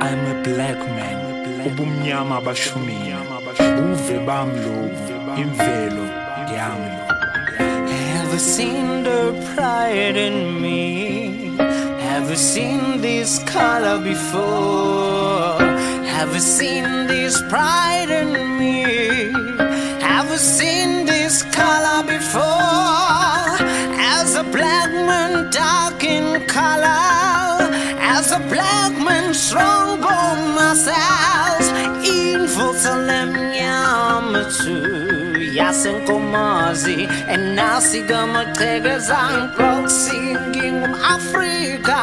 I'm a black man. Ubumnyama bashumile. Uve bamlovu. Imvelo yami. Have you seen the pride in me? Have you seen this color before? Have you seen this pride in me? Have you seen this color before? As a black man dark in color, as a black man strong born myself, in Futsi Ngimnyama too. Yasenkomazi enasigamaqheke zangiproxy ngingumAfrika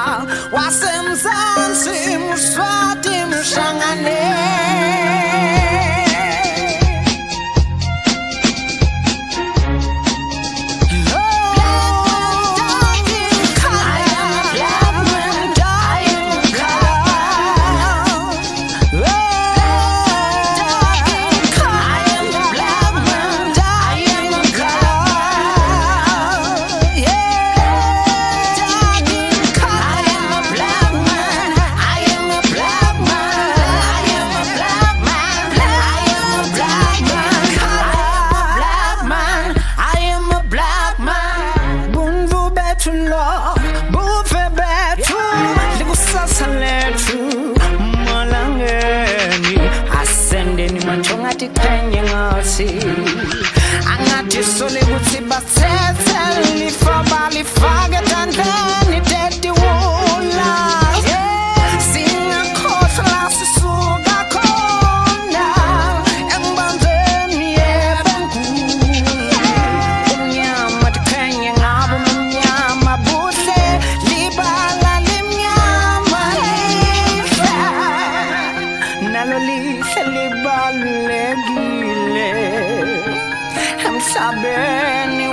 wasemzansi Liswati Mchangaan. Ngiyaticenya ngathi angathi sole kuthi bathethe lifa balifake tandleni dediwula singakhohlwa sisuka khona embanzeni yebenguye umnyama ticenya ngabo umnyama buhle libala limnyama lihle nalo lihle libalulekile emhlabeni.